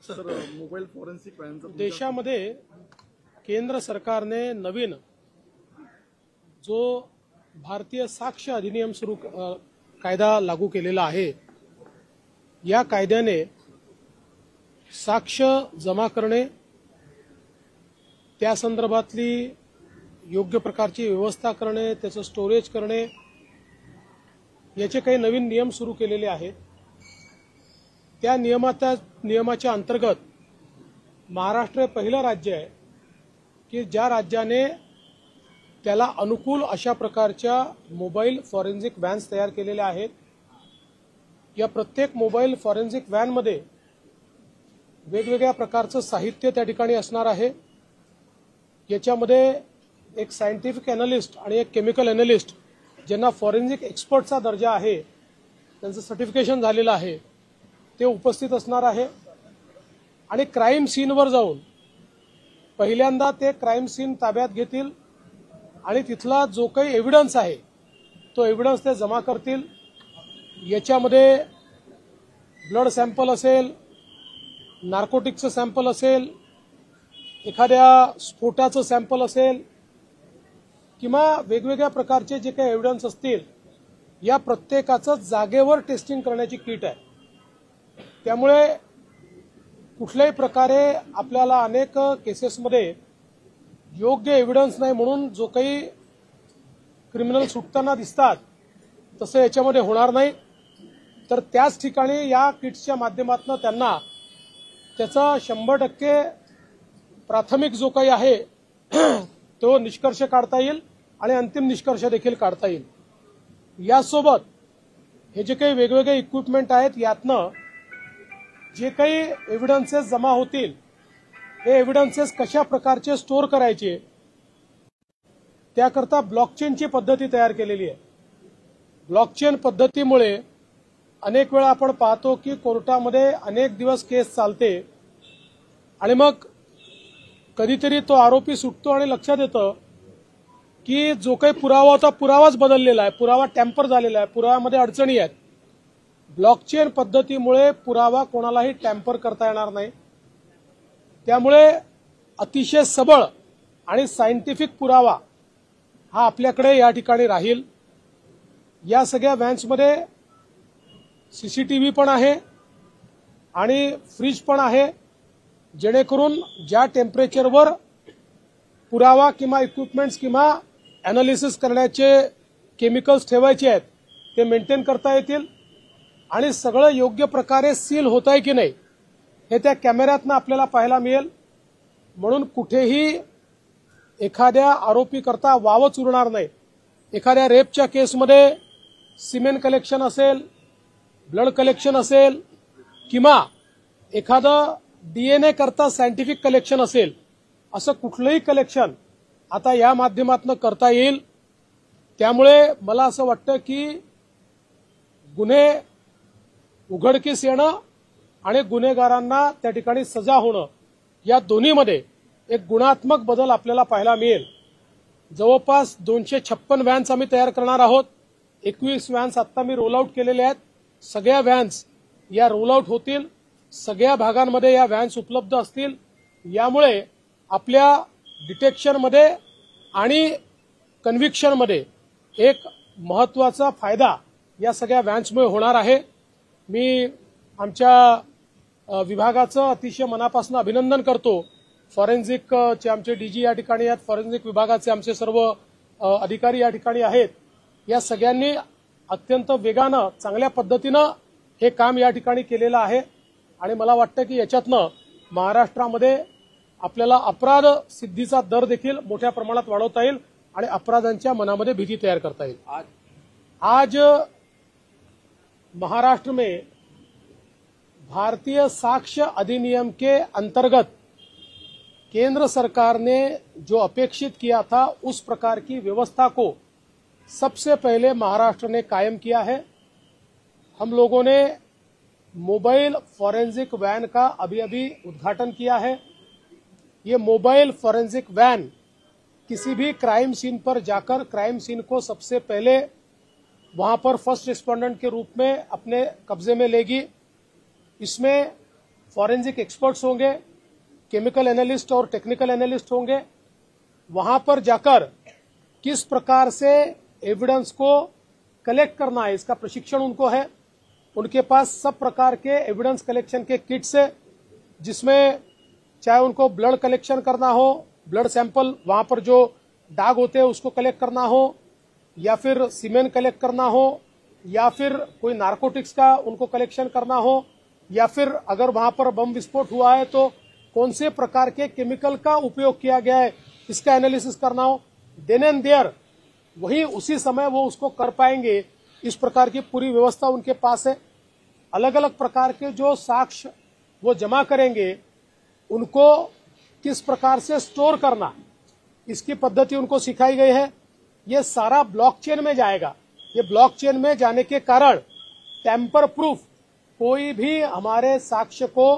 Sir mobile forensic व्हॅनचा देशामध्ये केंद्र सरकारने नवीन जो भारतीय साक्ष्य अधिनियम कायदा लागू केलेला आहे। या कायद्याने साक्ष्य जमा करणे, त्या संदर्भातली योग्य प्रकारची व्यवस्था करणे, त्याचं स्टोरेज करणे, याचे काही नवीन नियम सुरू केलेले आहेत। त्या नियमाच्या अंतर्गत महाराष्ट्र पहिलं राज्य आहे की ज्या राज्याने त्याला अनुकूल अशा प्रकारच्या मोबाईल फॉरेन्सिक व्हॅन्स तयार केलेल्या आहेत। या प्रत्येक मोबाईल फॉरेन्सिक व्हॅनमध्ये वेगवेगळ्या प्रकारचं साहित्य त्या ठिकाणी असणार आहे। याच्यामध्ये एक सायंटिफिक एनालिस्ट आणि एक केमिकल एनालिस्ट ज्यांना फॉरेन्सिक एक्सपर्टचा दर्जा आहे, त्यांचं सर्टिफिकेशन झालेलं आहे, ते उपस्थित असणार आहे। आणि क्राईम सीनवर जाऊन पहिल्यांदा ते क्राईम सीन ताब्यात घेतील आणि तिथला जो काही एव्हिडन्स आहे तो एव्हिडन्स ते जमा करतील। याच्यामध्ये ब्लड सॅम्पल असेल, नार्कोटिक्सचं सॅम्पल असेल, एखाद्या स्फोटाचं सॅम्पल असेल किंवा वेगवेगळ्या प्रकारचे जे काही एव्हिडन्स असतील, या प्रत्येकाचं जागेवर टेस्टिंग करण्याची किट आहे। त्यामुळे कुठल्याही प्रकारे आपल्याला अनेक केसेसमध्ये योग्य एव्हिडन्स नाही म्हणून जो काही क्रिमिनल सुटताना दिसतात तसं याच्यामध्ये होणार नाही। तर त्याच ठिकाणी या किट्सच्या माध्यमातून त्यांना त्याचा 100% प्राथमिक जो काही आहे तो निष्कर्ष काढता येईल आणि अंतिम निष्कर्ष देखील काढता येईल। यासोबत हे जे काही वेगवेगळे इक्विपमेंट आहेत, यातनं जे काही एव्हिडन्सेस जमा होतील, हे एव्हिडन्सेस कशा प्रकारचे स्टोअर करायचे, त्याकरता ब्लॉकचेनची पद्धती तयार केलेली आहे। ब्लॉकचेन पद्धतीमुळे अनेक वेळा आपण पाहतो की कोर्टामध्ये अनेक दिवस केस चालते आणि मग कधीतरी तो आरोपी सुटतो आणि लक्षात येतं की जो काही पुरावा होता पुरावाच बदललेला आहे, पुरावा टॅम्पर झालेला आहे, पुराव्यामध्ये अडचणी आहेत। ब्लॉकचेन पद्धतीमुळे पुरावा कोणालाही टॅम्पर करता येणार नाही। त्यामुळे अतिशय सबळ आणि सायंटिफिक पुरावा हा आपल्याकडे या ठिकाणी राहील। या सगळ्या व्हॅन्समध्ये सीसीटीव्ही पण आहे आणि फ्रीज पण आहे, जेणेकरून ज्या टेम्परेचरवर पुरावा किंवा इक्विपमेंट्स किंवा अॅनालिसिस करण्याचे केमिकल्स ठेवायचे आहेत ते मेंटेन करता येतील आणि सगळं योग्य प्रकारे सील होत आहे की नाही हे त्या कॅमेऱ्यातनं आपल्याला पाहायला मिळेल। म्हणून कुठेही एखाद्या आरोपी करता वावच उरणार नाही। एखाद्या रेपच्या केसमध्ये सिमेंट कलेक्शन असेल, ब्लड कलेक्शन असेल किंवा एखादं DNA करता सायंटिफिक कलेक्शन असेल, असं कुठलंही कलेक्शन आता या माध्यमातून करता येईल। त्यामुळे मला असं वाटतं की गुन्हे उघडकीस येणं आणि गुन्हेगारांना त्या ठिकाणी सजा होणं, या दोन्हीमध्ये एक गुणात्मक बदल आपल्याला पाहायला मिळेल। जवळपास 256 व्हॅन्स आम्ही तयार करणार आहोत। 21 व्हॅन्स आता मी रोल आउट केलेले आहेत। सगळ्या व्हॅन्स या रोल आउट होतील, सगळ्या भागांमध्ये या व्हॅन्स उपलब्ध असतील। यामुळे आपल्या डिटेक्शनमध्ये आणि कन्व्हिक्शनमध्ये एक महत्त्वाचा फायदा या सगळ्या व्हॅन्समुळे होणार आहे। मी आमच्या विभागाचं अतिशय मनापासून अभिनंदन करतो। फॉरेन्सिकचे आमचे डीजी या ठिकाणी आहेत, फॉरेन्सिक विभागाचे आमचे सर्व अधिकारी या ठिकाणी आहेत। या सगळ्यांनी अत्यंत वेगानं चांगल्या पद्धतीनं हे काम या ठिकाणी केलेलं आहे आणि मला वाटतं की याच्यातनं महाराष्ट्रामध्ये आपल्याला अपराध सिद्धीचा दर देखील मोठ्या प्रमाणात वाढवता येईल आणि अपराधांच्या मनामध्ये भीती तयार करता येईल। आज महाराष्ट्र में भारतीय साक्ष्य अधिनियम के अंतर्गत केंद्र सरकार ने जो अपेक्षित किया था उस प्रकार की व्यवस्था को सबसे पहले महाराष्ट्र ने कायम किया है। हम लोगों ने मोबाइल फॉरेंसिक वैन का अभी उद्घाटन किया है। ये मोबाइल फॉरेंसिक वैन किसी भी क्राइम सीन पर जाकर क्राइम सीन को सबसे पहले वहां पर फर्स्ट रिस्पोंडेंट के रूप में अपने कब्जे में लेगी। इसमें फॉरेंसिक एक्सपर्ट्स होंगे, केमिकल एनालिस्ट और टेक्निकल एनालिस्ट होंगे। वहां पर जाकर किस प्रकार से एविडेंस को कलेक्ट करना है इसका प्रशिक्षण उनको है। उनके पास सब प्रकार के एविडेंस कलेक्शन के किट्स है, जिसमें चाहे उनको ब्लड कलेक्शन करना हो, ब्लड सैंपल वहां पर जो दाग होते हैं उसको कलेक्ट करना हो, या फिर सीमेन कलेक्ट करना हो, या फिर कोई नारकोटिक्स का उनको कलेक्शन करना हो, या फिर अगर वहां पर बम विस्फोट हुआ है तो कौन से प्रकार के केमिकल का उपयोग किया गया है इसका एनालिसिस करना हो, देन एंड देयर वही उसी समय वो उसको कर पाएंगे। इस प्रकार की पूरी व्यवस्था उनके पास है। अलग अलग प्रकार के जो साक्ष्य वो जमा करेंगे उनको किस प्रकार से स्टोर करना इसकी पद्धति उनको सिखाई गई है। ये सारा ब्लॉकचेन में जाएगा। ये ब्लॉकचेन में जाने के कारण टेम्पर प्रूफ कोई भी हमारे साक्ष्य को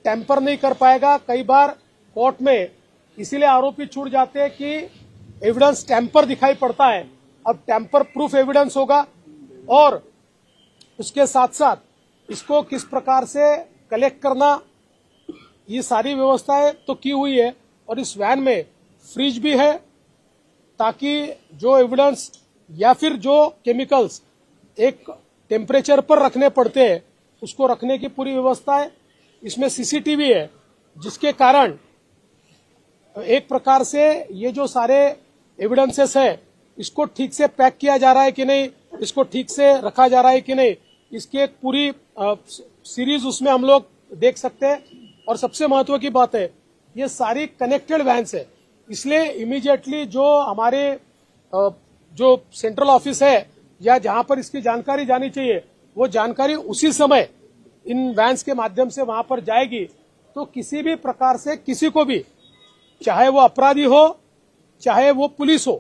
टेम्पर नहीं कर पाएगा। कई बार कोर्ट में इसीलिए आरोपी छूट जाते हैं कि एविडेंस टेम्पर दिखाई पड़ता है। अब टेम्पर प्रूफ एविडेंस होगा और उसके साथ साथ इसको किस प्रकार से कलेक्ट करना, ये सारी व्यवस्थाएं तो की हुई है। और इस वैन में फ्रिज भी है ताकि जो एविडेंस या फिर जो केमिकल्स एक टेम्परेचर पर रखने पड़ते हैं उसको रखने की पूरी व्यवस्था है। इसमें सीसीटीवी है, जिसके कारण एक प्रकार से ये जो सारे एविडेंसेस है इसको ठीक से पैक किया जा रहा है कि नहीं, इसको ठीक से रखा जा रहा है कि नहीं, इसकी एक पूरी सीरीज उसमें हम लोग देख सकते हैं। और सबसे महत्व की बात है, ये सारी कनेक्टेड वैन्स है, इसलिए इमीडिएटली जो हमारे जो सेंट्रल ऑफिस है या जहां पर इसकी जानकारी जानी चाहिए वो जानकारी उसी समय इन वैन्स के माध्यम से वहां पर जाएगी। तो किसी भी प्रकार से किसी को भी, चाहे वो अपराधी हो चाहे वो पुलिस हो,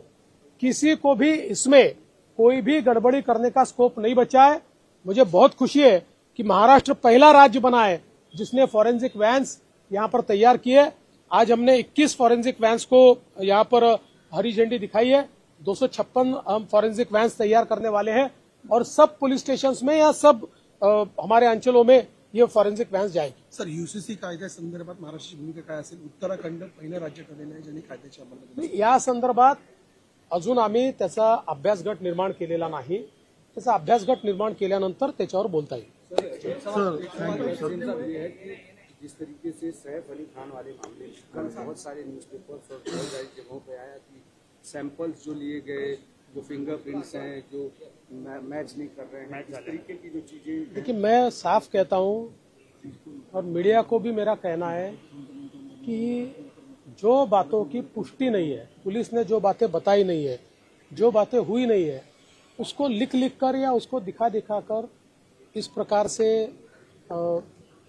किसी को भी इसमें कोई भी गड़बड़ी करने का स्कोप नहीं बचा है। मुझे बहुत खुशी है कि महाराष्ट्र पहला राज्य बना है जिसने फॉरेंसिक वैन्स यहां पर तैयार किए। आज हमने 21 फॉरेंसिक वैन्स को यहां पर हरी झंडी दिखाई है। 256 हम फॉरेंसिक वैन्स तैयार करने वाले हैं और सब पुलिस स्टेशंस में या सब हमारे अंचलों में ये फॉरेंसिक वॅन्स जाएगी। सर, यूसीसी कायद्या संदर्भात महाराष्ट्राची भूमिका काय असेल? उत्तराखंड पहिलं राज्य ठरलेलं आहे ज्यांनी कायद्याची अंमलबजावणी या संदर्भात अजून आम्ही त्याचा अभ्यासगट निर्माण केलेला नाही। त्याचा अभ्यासगट निर्माण केल्यानंतर त्याच्यावर बोलता येईल। जिस तरीके से सैफ अली खान वाले मामले कल बहुत सारे न्यूज़पेपर्स और बहुत सारी जगहों पे आया कि सैंपल्स जो लिए गए, जो फिंगरप्रिंट्स हैं जो मैच नहीं कर रहे हैं, इस तरीके की जो चीजें। देखिए, मैं साफ कहता हूं और मीडिया को भी मेरा कहना है कि जो बातों की पुष्टि नहीं है, पुलिस ने जो बातें बताई नहीं है, जो बातें हुई नहीं है, उसको लिख कर या उसको दिखा कर इस प्रकार से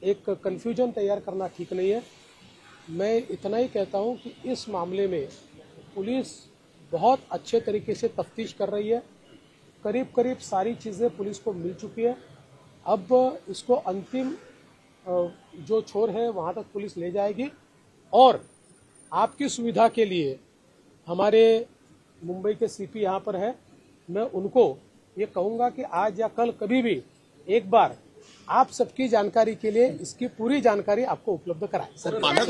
एक कंफ्यूजन तैयार करना ठीक नहीं है। मैं इतना ही कहता हूं कि इस मामले में पुलिस बहुत अच्छे तरीके से तफ्तीश कर रही है। करीब सारी चीज़ें पुलिस को मिल चुकी है। अब इसको अंतिम जो छोर है वहां तक पुलिस ले जाएगी। और आपकी सुविधा के लिए हमारे मुंबई के सीपी यहाँ पर है, मैं उनको ये कहूँगा कि आज या कल कभी भी एक बार आप सबकी जानकारी के लिए इसकी पूरी जानकारी आपको उपलब्ध कराएं।